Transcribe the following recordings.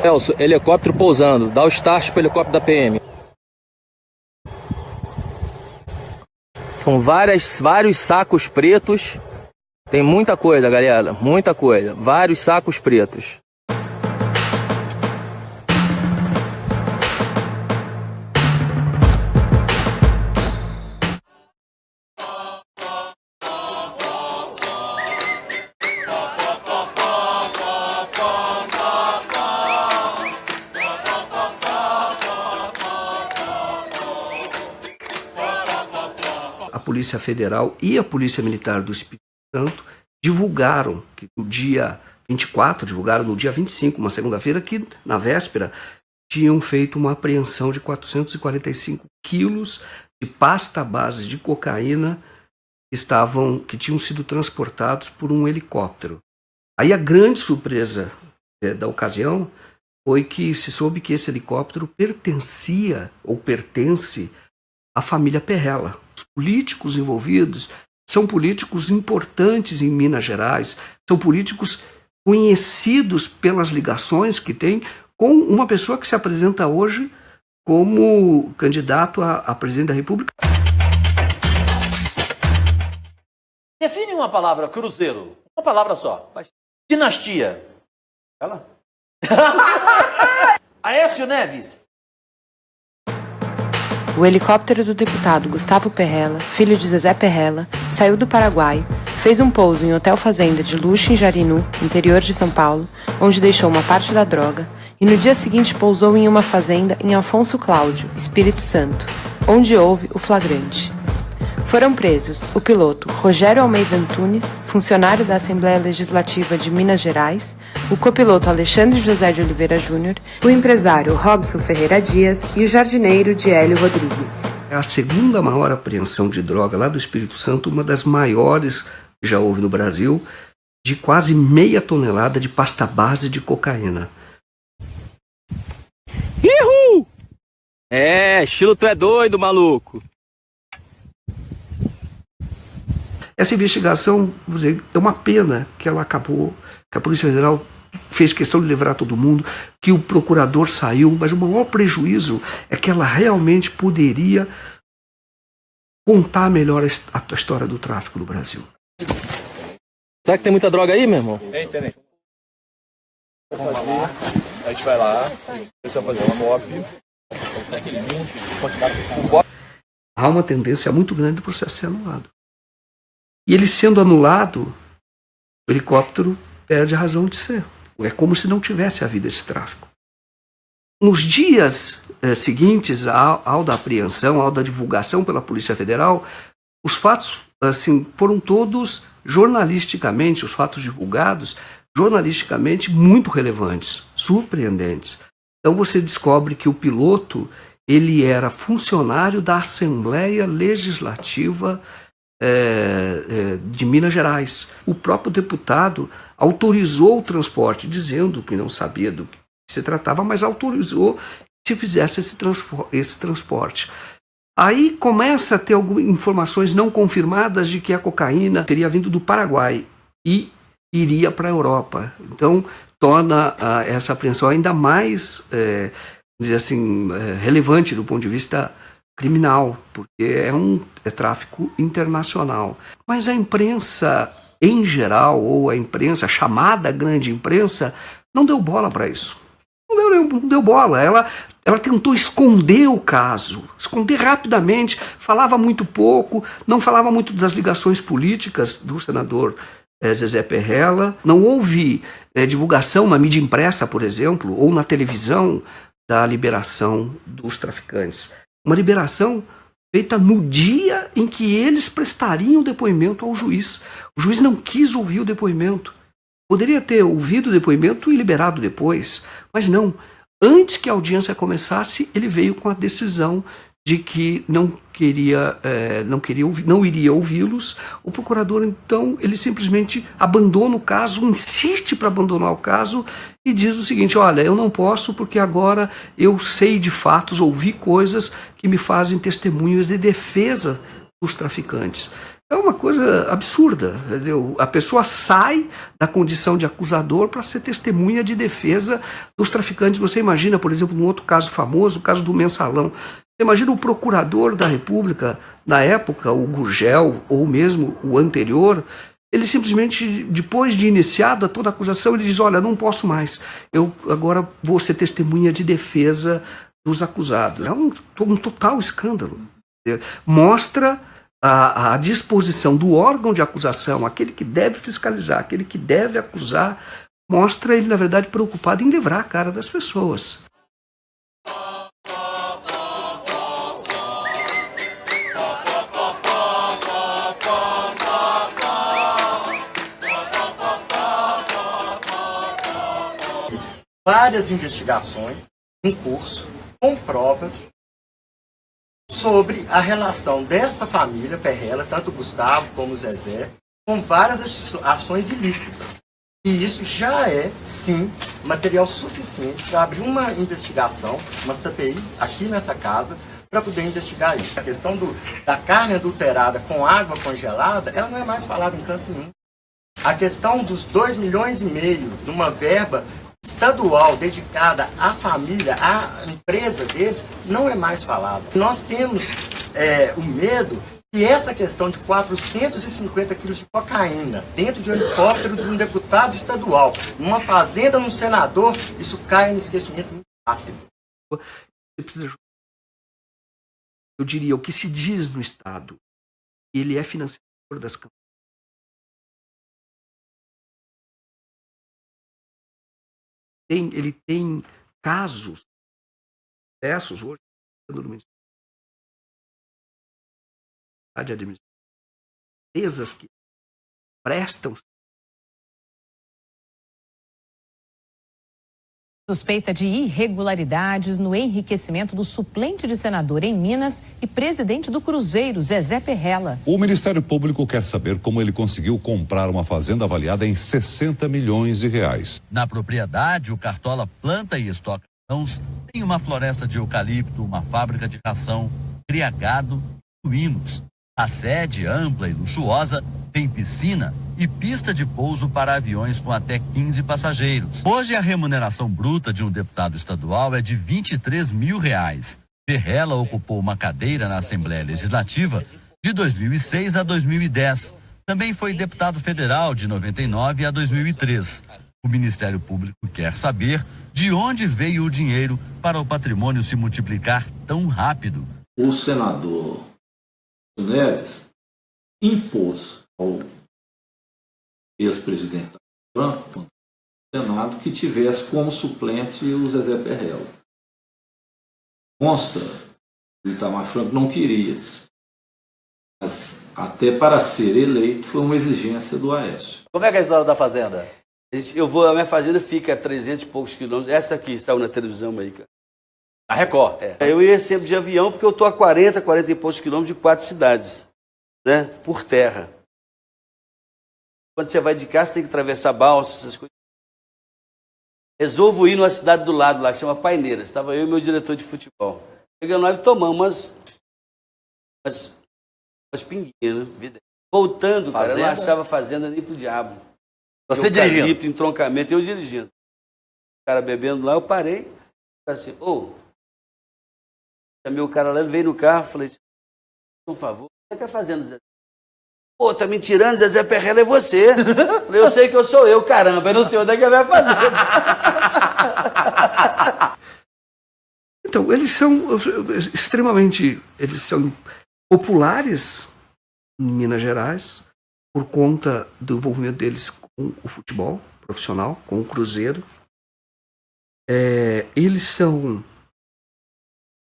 Celso, helicóptero pousando. Dá o start pro helicóptero da PM. São vários sacos pretos. Tem muita coisa, galera. Muita coisa. Vários sacos pretos. A Polícia Federal e a Polícia Militar do Espírito Santo divulgaram que no dia 24, divulgaram no dia 25, uma segunda-feira, que na véspera tinham feito uma apreensão de 445 quilos de pasta base de cocaína que tinham sido transportados por um helicóptero. Aí a grande surpresa da ocasião foi que se soube que esse helicóptero pertencia ou pertence à família Perrella. Os políticos envolvidos são políticos importantes em Minas Gerais, são políticos conhecidos pelas ligações que tem com uma pessoa que se apresenta hoje como candidato a presidente da República. Define uma palavra, cruzeiro. Uma palavra só. Dinastia. Ela? Aécio Neves. O helicóptero do deputado Gustavo Perrella, filho de Zezé Perrella, saiu do Paraguai, fez um pouso em hotel fazenda de luxo em Jarinu, interior de São Paulo, onde deixou uma parte da droga, e no dia seguinte pousou em uma fazenda em Afonso Cláudio, Espírito Santo, onde houve o flagrante. Foram presos o piloto Rogério Almeida Antunes, funcionário da Assembleia Legislativa de Minas Gerais, o copiloto Alexandre José de Oliveira Júnior, o empresário Robson Ferreira Dias e o jardineiro Diélio Rodrigues. É a segunda maior apreensão de droga lá do Espírito Santo, uma das maiores que já houve no Brasil, de quase meia tonelada de pasta base de cocaína. Ihu! Estilo tu é doido, maluco. Essa investigação, vou dizer, é uma pena que ela acabou, que a Polícia Federal fez questão de livrar todo mundo, que o procurador saiu, mas o maior prejuízo é que ela realmente poderia contar melhor a história do tráfico no Brasil. Será que tem muita droga aí, meu irmão? Tem. Vamos lá, a gente vai lá, você vai fazer uma MOP. Há uma tendência muito grande do processo ser anulado. E ele sendo anulado, o helicóptero perde a razão de ser. É como se não tivesse havido esse tráfico. Nos dias seguintes ao da apreensão, ao da divulgação pela Polícia Federal, os fatos foram todos jornalisticamente, os fatos divulgados, jornalisticamente muito relevantes, surpreendentes. Então você descobre que o piloto ele era funcionário da Assembleia Legislativa de Minas Gerais. O próprio deputado autorizou o transporte, dizendo que não sabia do que se tratava, mas autorizou que se fizesse esse transporte. Aí começa a ter algumas informações não confirmadas de que a cocaína teria vindo do Paraguai e iria para a Europa. Então torna essa apreensão ainda mais relevante do ponto de vista criminal, porque é tráfico internacional. Mas a imprensa em geral, ou a imprensa, a chamada grande imprensa, não deu bola para isso. Não deu bola. Ela tentou esconder o caso, esconder rapidamente, falava muito pouco, não falava muito das ligações políticas do senador Zezé Perrella. Não houve divulgação na mídia impressa, por exemplo, ou na televisão da liberação dos traficantes. Uma liberação feita no dia em que eles prestariam o depoimento ao juiz. O juiz não quis ouvir o depoimento. Poderia ter ouvido o depoimento e liberado depois, mas não. Antes que a audiência começasse, ele veio com a decisão de que não iria ouvi-los. O procurador, então, ele simplesmente abandona o caso, insiste para abandonar o caso e diz o seguinte: olha, eu não posso porque agora eu sei de fatos, ouvi coisas que me fazem testemunhas de defesa dos traficantes. É uma coisa absurda, entendeu? A pessoa sai da condição de acusador para ser testemunha de defesa dos traficantes. Você imagina, por exemplo, um outro caso famoso, o caso do Mensalão. Você imagina o procurador da República, na época, o Gurgel, ou mesmo o anterior, ele simplesmente, depois de iniciada toda a acusação, ele diz, olha, não posso mais, eu agora vou ser testemunha de defesa dos acusados. É um total escândalo. Mostra a disposição do órgão de acusação, aquele que deve fiscalizar, aquele que deve acusar, mostra ele, na verdade, preocupado em livrar a cara das pessoas. Várias investigações em curso, com provas, sobre a relação dessa família Perrella, tanto o Gustavo como o Zezé, com várias ações ilícitas. E isso já é, sim, material suficiente para abrir uma investigação, uma CPI, aqui nessa casa, para poder investigar isso. A questão da carne adulterada com água congelada, ela não é mais falada em canto nenhum. A questão dos 2,5 milhões de uma verba estadual dedicada à família, à empresa deles, não é mais falado. Nós temos o medo que essa questão de 450 quilos de cocaína dentro de um helicóptero de um deputado estadual, numa fazenda, num senador, isso cai no esquecimento muito rápido. Eu diria, o que se diz no Estado, ele é financiador das campanhas. Ele tem casos, processos hoje, no Ministério de Administração, empresas que prestam. Suspeita de irregularidades no enriquecimento do suplente de senador em Minas e presidente do Cruzeiro, Zezé Perrella. O Ministério Público quer saber como ele conseguiu comprar uma fazenda avaliada em 60 milhões de reais. Na propriedade, o Cartola planta e estoca grãos, tem uma floresta de eucalipto, uma fábrica de ração, cria gado e suínos. A sede, ampla e luxuosa, tem piscina e pista de pouso para aviões com até 15 passageiros. Hoje, a remuneração bruta de um deputado estadual é de R$23 mil. Perrella ocupou uma cadeira na Assembleia Legislativa de 2006 a 2010. Também foi deputado federal de 99 a 2003. O Ministério Público quer saber de onde veio o dinheiro para o patrimônio se multiplicar tão rápido. O senador Neves impôs ao ex-presidente Trump, no Senado, que tivesse como suplente o Zezé Perrella. Consta, o Itamar Franco não queria, mas até para ser eleito foi uma exigência do Aécio. Como é que é a história da fazenda? A minha fazenda fica a 300 e poucos quilômetros. Essa aqui saiu na televisão aí, cara. A Record. Eu ia sempre de avião porque eu estou a 40 e poucos quilômetros de 4 cidades, né? Por terra. Quando você vai de carro, você tem que atravessar balsa, essas coisas. Resolvo ir numa cidade do lado lá, que chama Paineiras. Estava eu e meu diretor de futebol. Chegando lá e tomamos umas pinguinhas, né? Voltando, cara, eu não achava fazenda nem pro diabo. Você dirigindo? Entroncamento, eu dirigindo. O cara bebendo lá, eu parei. O cara assim, chamei o cara lá, ele veio no carro, falei, por favor, o que você quer fazendo, Zé? Pô, tá me tirando, Zezé Perrella é você. Falei, eu sei que eu sou eu, caramba, eu não sei onde é que vai fazer. Então, eles são populares em Minas Gerais por conta do envolvimento deles com o futebol profissional, com o Cruzeiro. Eles são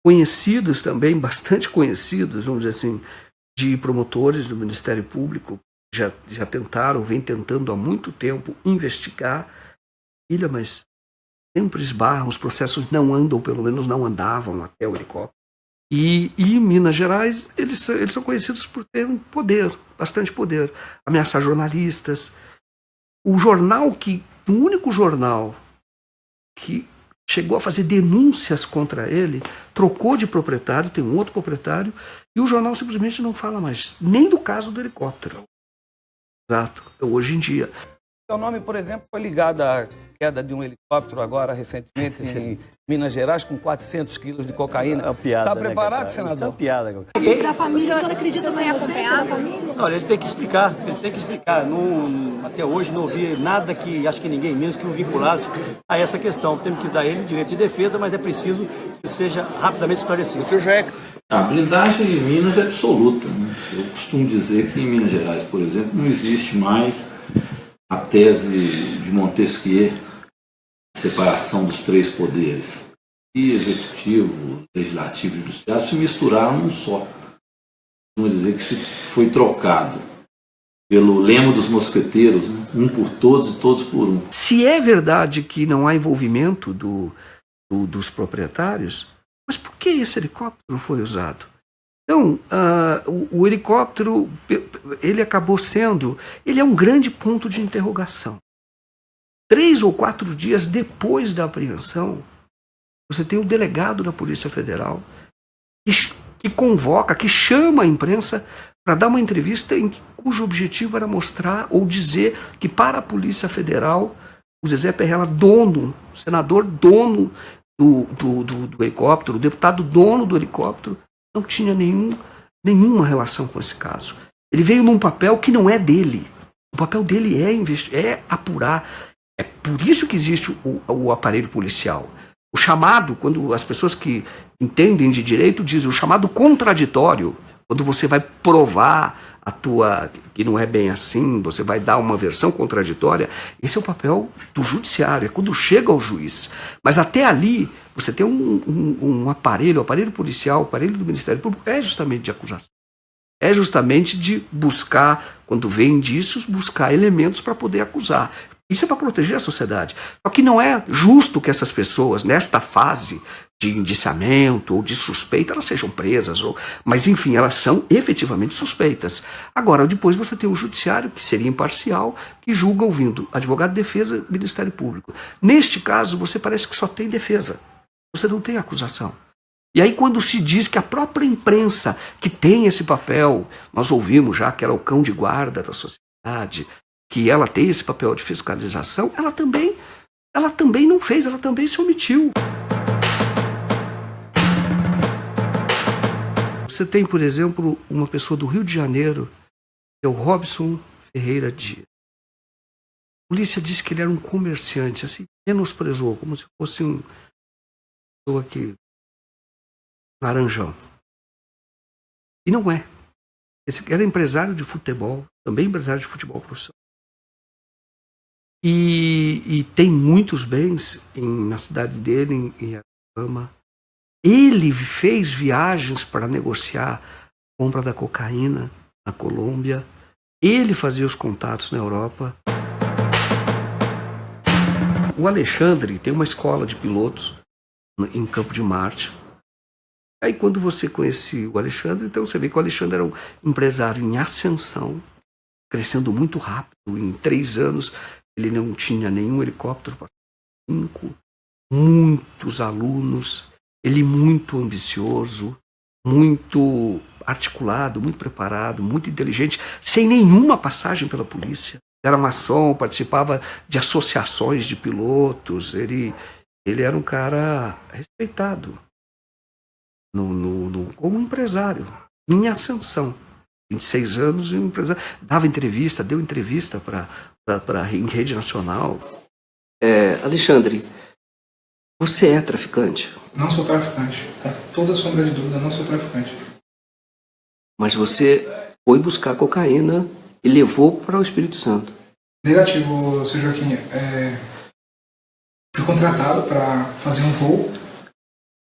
conhecidos também, bastante conhecidos, vamos dizer assim, de promotores do Ministério Público, já tentaram, vem tentando há muito tempo investigar, mas sempre esbarram, os processos não andam, pelo menos não andavam até o helicóptero. E em Minas Gerais, eles são conhecidos por terem poder, bastante poder, ameaçar jornalistas. O único jornal que chegou a fazer denúncias contra ele, trocou de proprietário, tem um outro proprietário, e o jornal simplesmente não fala mais nem do caso do helicóptero. Exato, hoje em dia. Seu nome, por exemplo, foi ligado à queda de um helicóptero agora, recentemente, em Minas Gerais, com 400 quilos de cocaína. É uma piada, está preparado, né, senador? Isso é uma piada. Da família, o senhor acredita que acompanhar a família? Não, ele tem que explicar, até hoje não ouvi nada que, acho que ninguém menos que o vinculasse a essa questão. Temos que dar ele direito de defesa, mas é preciso que seja rapidamente esclarecido. O senhor já é... A blindagem em Minas é absoluta, né? Eu costumo dizer que em Minas Gerais, por exemplo, não existe mais a tese de Montesquieu, separação dos três poderes, e executivo, legislativo e judiciário se misturaram num só. Vamos dizer que se foi trocado pelo lema dos mosqueteiros, né? Um por todos e todos por um. Se é verdade que não há envolvimento dos proprietários, mas por que esse helicóptero foi usado? Então, o helicóptero, ele acabou sendo, ele é um grande ponto de interrogação. 3 ou 4 dias depois da apreensão, você tem o delegado da Polícia Federal que convoca, que chama a imprensa para dar uma entrevista cujo objetivo era mostrar ou dizer que para a Polícia Federal, o Zezé Perrella, senador dono do helicóptero, o deputado dono do helicóptero, não tinha nenhuma relação com esse caso. Ele veio num papel que não é dele. O papel dele é apurar. É por isso que existe o aparelho policial. O chamado, quando as pessoas que entendem de direito dizem, o chamado contraditório, quando você vai provar que não é bem assim, você vai dar uma versão contraditória, esse é o papel do judiciário, é quando chega ao juiz. Mas até ali, você tem um aparelho, o aparelho policial, o aparelho do Ministério Público, é justamente de acusação. É justamente de buscar, quando vê indícios, buscar elementos para poder acusar. Isso é para proteger a sociedade. Só que não é justo que essas pessoas, nesta fase de indiciamento ou de suspeita, elas sejam presas. Mas, enfim, elas são efetivamente suspeitas. Agora, depois você tem o judiciário, que seria imparcial, que julga ouvindo advogado de defesa e Ministério Público. Neste caso, você parece que só tem defesa. Você não tem acusação. E aí, quando se diz que a própria imprensa, que tem esse papel, nós ouvimos já que ela é o cão de guarda da sociedade, que ela tem esse papel de fiscalização, ela também não fez, ela também se omitiu. Você tem, por exemplo, uma pessoa do Rio de Janeiro, que é o Robson Ferreira Dias. A polícia disse que ele era um comerciante, assim, menosprezou, como se fosse uma pessoa que... laranjão. E não é. Esse era empresário de futebol, também empresário de futebol profissional. E tem muitos bens na cidade dele, em Atacama. Ele fez viagens para negociar a compra da cocaína na Colômbia. Ele fazia os contatos na Europa. O Alexandre tem uma escola de pilotos em Campo de Marte. Aí quando você conhece o Alexandre, então você vê que o Alexandre era um empresário em ascensão, crescendo muito rápido. Em 3 anos ele não tinha nenhum helicóptero, 5, muitos alunos, ele muito ambicioso, muito articulado, muito preparado, muito inteligente, sem nenhuma passagem pela polícia. Era maçom, participava de associações de pilotos, ele era um cara respeitado. Como empresário, em ascensão. 26 anos, um empresário. Deu entrevista em rede nacional. Alexandre, você é traficante? Não sou traficante. Com toda sombra de dúvida, não sou traficante. Mas você foi buscar cocaína e levou para o Espírito Santo? Negativo, Sr. Joaquim. Fui contratado para fazer um voo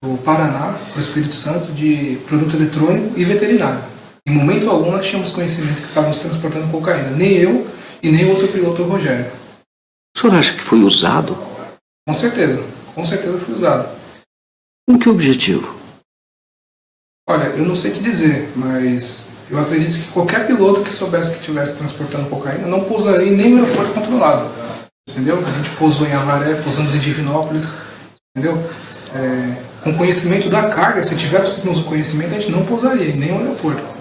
do Paraná para o Espírito Santo de produto eletrônico e veterinário. Em momento algum nós tínhamos conhecimento que estávamos transportando cocaína. Nem eu e nem o outro piloto, o Rogério. O senhor acha que foi usado? Com certeza foi usado. Com que objetivo? Olha, eu não sei te dizer, mas eu acredito que qualquer piloto que soubesse que estivesse transportando cocaína não pousaria em nenhum aeroporto controlado. Entendeu? A gente pousou em Avaré, pousamos em Divinópolis. entendeu? Com conhecimento da carga, se tivéssemos o conhecimento, a gente não pousaria em nenhum aeroporto.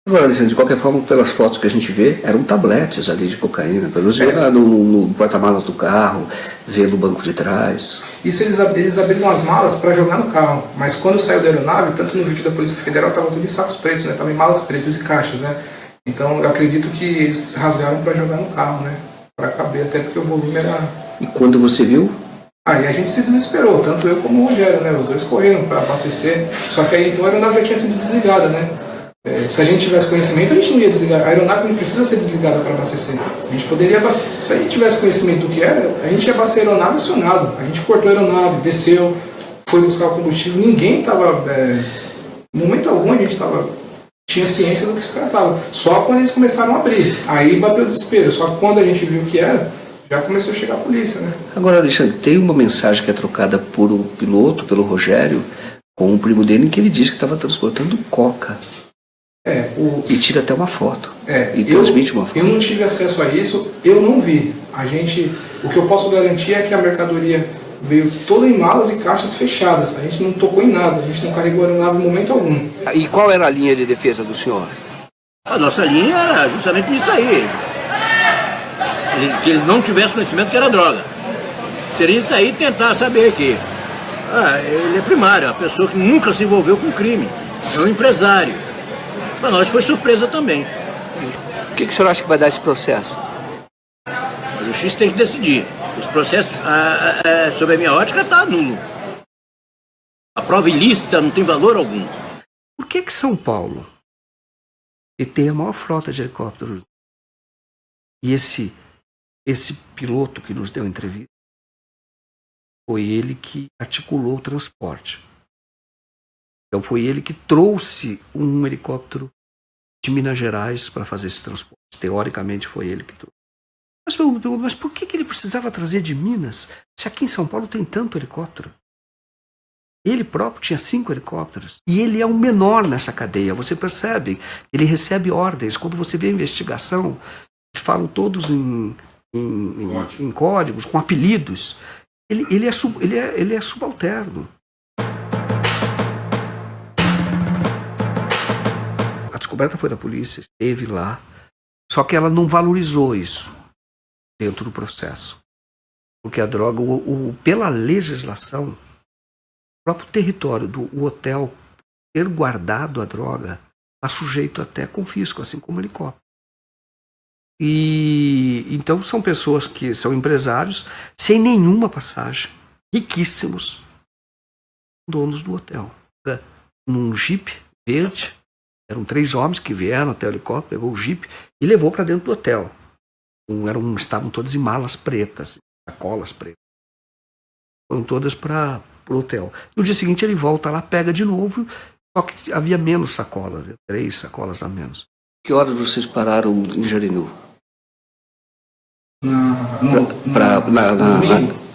Agora, Alexandre, de qualquer forma, pelas fotos que a gente vê, eram tabletes ali de cocaína. Pelo menos vê no porta-malas do carro, vê no banco de trás. Isso eles abriram as malas para jogar no carro. Mas quando saiu da aeronave, tanto no vídeo da Polícia Federal, estava tudo em sacos pretos, né? Estava em malas pretas e caixas, né? Então eu acredito que eles rasgaram para jogar no carro, né? Para caber, até porque o volume era... E quando você viu? Aí a gente se desesperou, tanto eu como o Rogério, né? Os dois correram para abastecer. Só que aí então a aeronave já tinha sido desligada, né? Se a gente tivesse conhecimento, a gente não ia desligar. A aeronave não precisa ser desligada para abastecer. A gente poderia abastecer. Se a gente tivesse conhecimento do que era, a gente ia abastecer a aeronave acionado. A gente cortou a aeronave, desceu, foi buscar o combustível. Ninguém estava... no momento algum a gente tinha ciência do que se tratava. Só quando eles começaram a abrir. Aí bateu o desespero. Só que quando a gente viu o que era, já começou a chegar a polícia, né? Agora, Alexandre, tem uma mensagem que é trocada por o piloto, pelo Rogério, com o primo dele, em que ele diz que estava transportando coca. E tira até uma foto. E transmite uma foto. Eu não tive acesso a isso, eu não vi. O que eu posso garantir é que a mercadoria veio toda em malas e caixas fechadas. A gente não tocou em nada, a gente não carregou a aeronave em momento algum. E qual era a linha de defesa do senhor? A nossa linha era justamente isso aí. Que ele não tivesse conhecimento que era droga. Seria isso aí tentar saber que ele é primário, a pessoa que nunca se envolveu com crime. É um empresário. Para nós foi surpresa também. O que o senhor acha que vai dar esse processo? A justiça tem que decidir. Os processos, sob a minha ótica, está nulo. A prova ilícita não tem valor algum. Por que São Paulo, que tem a maior frota de helicópteros, e esse piloto que nos deu entrevista, foi ele que articulou o transporte. Então foi ele que trouxe um helicóptero de Minas Gerais para fazer esse transporte. Teoricamente foi ele que trouxe. Mas eu me pergunto, mas por que ele precisava trazer de Minas, se aqui em São Paulo tem tanto helicóptero? Ele próprio tinha 5 helicópteros. E ele é o menor nessa cadeia. Você percebe? Ele recebe ordens. Quando você vê a investigação, eles falam todos em códigos, com apelidos. Ele é subalterno. A descoberta foi da polícia, esteve lá, só que ela não valorizou isso dentro do processo. Porque a droga, pela legislação, o próprio território do hotel ter guardado a droga está sujeito até a confisco, assim como o helicóptero. E então são pessoas que são empresários sem nenhuma passagem, riquíssimos, donos do hotel. Num Jeep verde, eram 3 homens que vieram até o helicóptero, pegou o Jeep e levou para dentro do hotel. Estavam todos em malas pretas, sacolas pretas. Foram todas para o hotel. No dia seguinte ele volta lá, pega de novo, só que havia menos sacolas, 3 sacolas a menos. Que horas vocês pararam em Jarinu?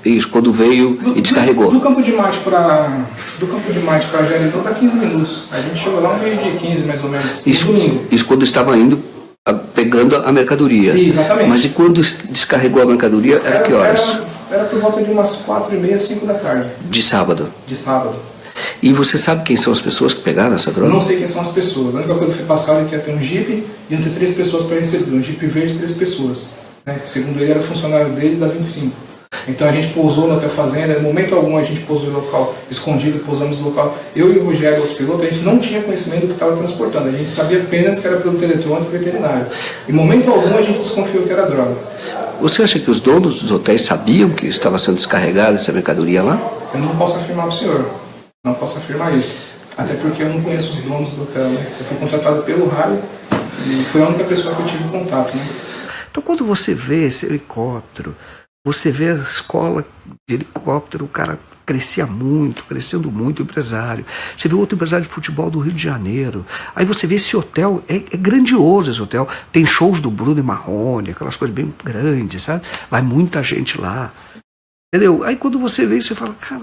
Isso, quando veio e descarregou. Do Campo de Marte para Jarinu dá 15 minutos. A gente chegou lá 12h15 mais ou menos. Isso quando estava indo, pegando a mercadoria. Exatamente. Mas e quando descarregou a mercadoria, era que horas? Era por volta de umas 4h30, 5 da tarde. De sábado? De sábado. E você sabe quem são as pessoas que pegaram essa droga? Não sei quem são as pessoas. A única coisa que foi passada é que ia ter um Jeep e iam ter 3 pessoas para receber. Um Jeep verde e 3 pessoas. Segundo ele, era funcionário dele da 25. Então a gente pousou na Hotel Fazenda, em momento algum a gente pousou no local escondido, pousamos no local. Eu e o Rogério, outro piloto, a gente não tinha conhecimento do que estava transportando. A gente sabia apenas que era produto eletrônico e veterinário. Em momento algum a gente desconfiou que era droga. Você acha que os donos dos hotéis sabiam que estava sendo descarregada essa mercadoria lá? Eu não posso afirmar para o senhor. Não posso afirmar isso. Até porque eu não conheço os donos do hotel, né? Eu fui contratado pelo rádio e foi a única pessoa que eu tive contato, né? Então quando você vê esse helicóptero, você vê a escola de helicóptero, o cara crescendo muito, o empresário. Você vê outro empresário de futebol do Rio de Janeiro. Aí você vê esse hotel, é grandioso esse hotel. Tem shows do Bruno e Marrone, aquelas coisas bem grandes, sabe? Vai muita gente lá. Entendeu? Aí quando você vê isso, você fala, cara,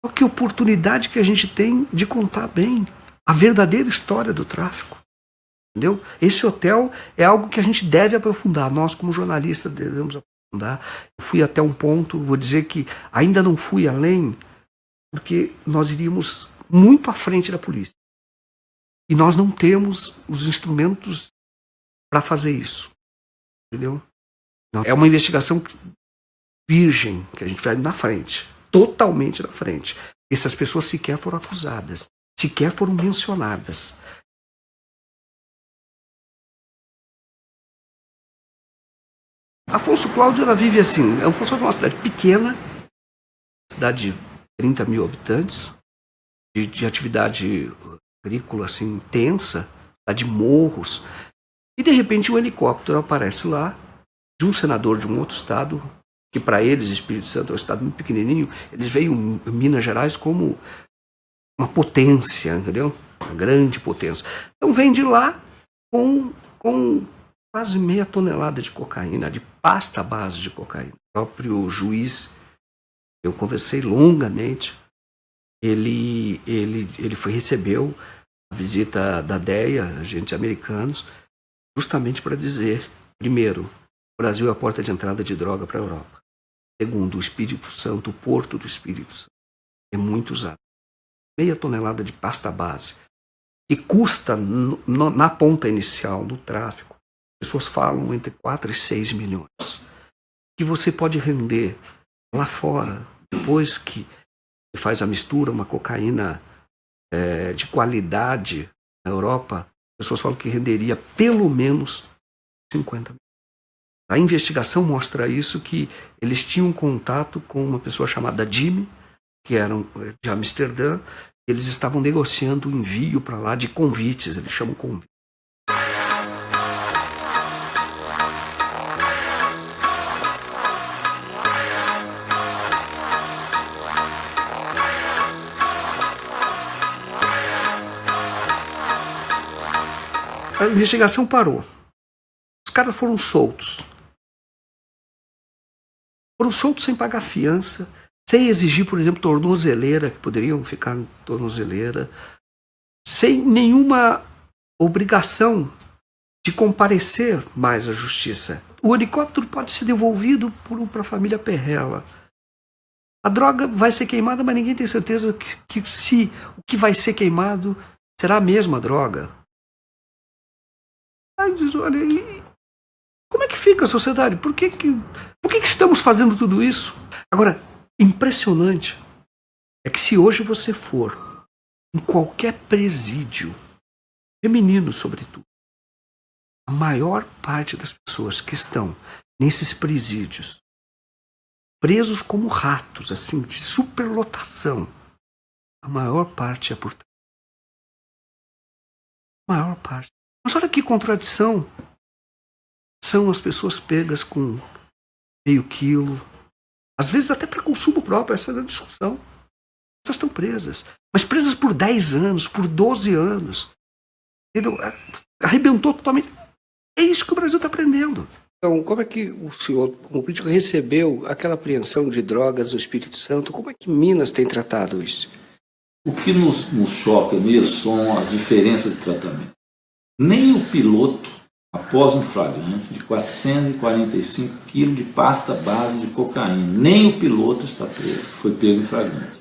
olha que oportunidade que a gente tem de contar bem a verdadeira história do tráfico. Entendeu? Esse hotel é algo que a gente deve aprofundar. Nós, como jornalistas, devemos aprofundar. Não dá. Eu fui até um ponto, vou dizer que ainda não fui além, porque nós iríamos muito à frente da polícia. E nós não temos os instrumentos para fazer isso. Entendeu? É uma investigação virgem que a gente vai na frente. Totalmente na frente. Essas pessoas sequer foram acusadas. Sequer foram mencionadas. Afonso Cláudio, ela vive assim. Afonso Cláudio é uma cidade pequena, cidade de 30 mil habitantes, de atividade agrícola assim, intensa, de morros. E de repente um helicóptero aparece lá, de um senador de um outro estado, que para eles, Espírito Santo é um estado muito pequenininho, eles veem Minas Gerais como uma potência, entendeu? Uma grande potência. Então vem de lá com quase meia tonelada de cocaína, de pasta base de cocaína. O próprio juiz, eu conversei longamente, ele recebeu a visita da DEA, agentes americanos, justamente para dizer, primeiro, o Brasil é a porta de entrada de droga para a Europa. Segundo, o Espírito Santo, o porto do Espírito Santo, é muito usado. Meia tonelada de pasta base, que custa, na ponta inicial do tráfico, pessoas falam entre 4 e 6 milhões, que você pode render lá fora, depois que faz a mistura, uma cocaína de qualidade na Europa, pessoas falam que renderia pelo menos 50 milhões. A investigação mostra isso, que eles tinham contato com uma pessoa chamada Jimmy, que era de Amsterdã, e eles estavam negociando o envio para lá de convites, eles chamam convites. A investigação parou. Os caras foram soltos. Foram soltos sem pagar fiança, sem exigir, por exemplo, tornozeleira, que poderiam ficar em tornozeleira, sem nenhuma obrigação de comparecer mais à justiça. O helicóptero pode ser devolvido para a família Perrella. A droga vai ser queimada, mas ninguém tem certeza que se o que vai ser queimado será a mesma droga. Aí diz, olha, como é que fica a sociedade? Por que estamos fazendo tudo isso? Agora, impressionante é que se hoje você for em qualquer presídio, feminino sobretudo, a maior parte das pessoas que estão nesses presídios, presos como ratos, assim, de superlotação, a maior parte é por trás. A maior parte. Mas olha que contradição. São as pessoas pegas com meio quilo, às vezes até para consumo próprio, essa é a discussão. Essas estão presas. Mas presas por 10 anos, por 12 anos. Entendeu? Arrebentou totalmente. É isso que o Brasil está aprendendo. Então, como é que o senhor, como político, recebeu aquela apreensão de drogas no Espírito Santo? Como é que Minas tem tratado isso? O que nos choca mesmo são as diferenças de tratamento. Nem o piloto, após um flagrante de 445 quilos de pasta base de cocaína, nem o piloto está preso, foi pego em flagrante.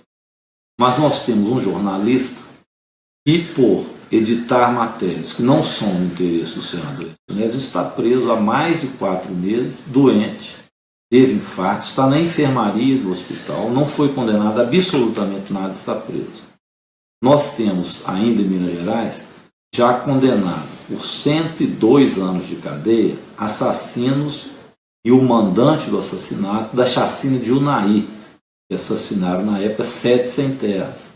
Mas nós temos um jornalista que, por editar matérias que não são do interesse do senador Neves, está preso há mais de 4 meses, doente, teve infarto, está na enfermaria do hospital, não foi condenado a absolutamente nada, está preso. Nós temos ainda em Minas Gerais já condenado por 102 anos de cadeia assassinos e o mandante do assassinato da chacina de Unai, que assassinaram na época 7 sem-terras.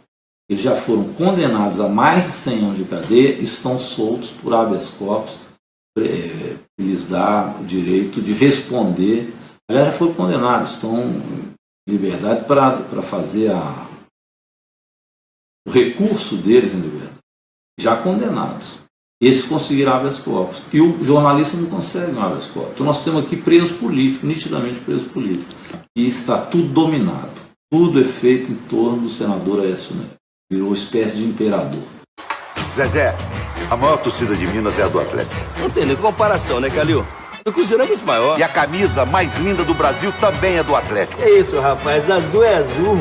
Eles já foram condenados a mais de 100 anos de cadeia e estão soltos por habeas corpus, lhes dá o direito de responder. Aliás, já foram condenados, estão em liberdade para fazer o recurso deles em liberdade. Já condenados. Esses conseguiram habeas corpus. E o jornalista não consegue um habeas corpus. Então nós temos aqui preso político, nitidamente preso político. E está tudo dominado. Tudo é feito em torno do senador Aécio Neves. Virou uma espécie de imperador. Zezé, a maior torcida de Minas é a do Atlético. Não tem nem comparação, né, Calil? do Cruzeiro é muito maior. E a camisa mais linda do Brasil também é do Atlético. É isso, rapaz. Azul é azul.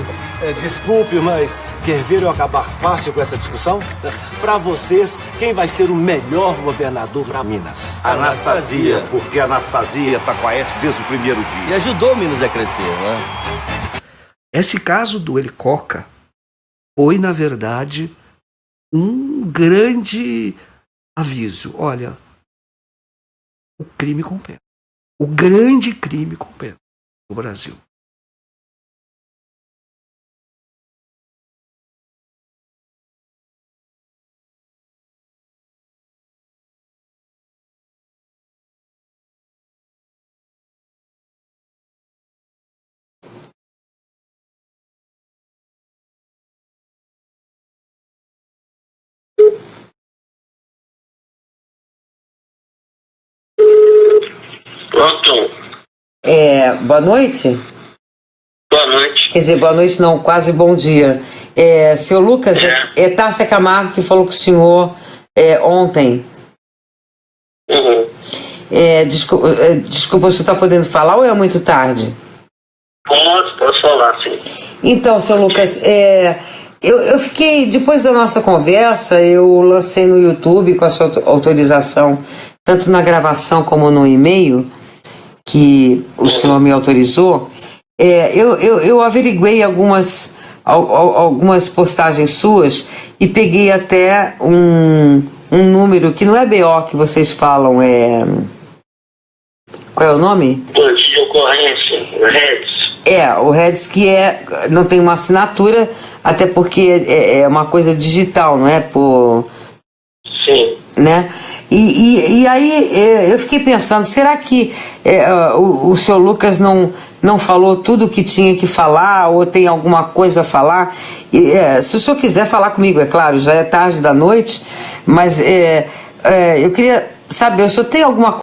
Desculpe, mas quer ver eu acabar fácil com essa discussão? Para vocês, quem vai ser o melhor governador para Minas? Anastasia, porque a Anastasia está com a Aécio desde o primeiro dia. E ajudou Minas a crescer, né? Esse caso do Helicoca foi, na verdade, um grande aviso. Olha, o crime compensa. O grande crime compensa no Brasil. Pronto. Boa noite? Boa noite. Quer dizer, boa noite não, quase bom dia. Seu Lucas, é Tássia Camargo que falou com o senhor ontem. Uhum. Desculpa, o senhor está podendo falar ou é muito tarde? Posso falar, sim. Então, seu Lucas, eu fiquei, depois da nossa conversa, eu lancei no YouTube com a sua autorização, tanto na gravação como no e-mail, que o senhor me autorizou. Eu averiguei algumas postagens suas e peguei até um número que não é BO que vocês falam, qual é o nome? Boletim de ocorrência, o REDS. O REDS, que não tem uma assinatura, até porque é uma coisa digital, não é? Sim. Né? E aí eu fiquei pensando, será que o senhor Lucas não falou tudo o que tinha que falar, ou tem alguma coisa a falar? Se o senhor quiser falar comigo, é claro, já é tarde da noite, mas eu queria saber, o senhor tem alguma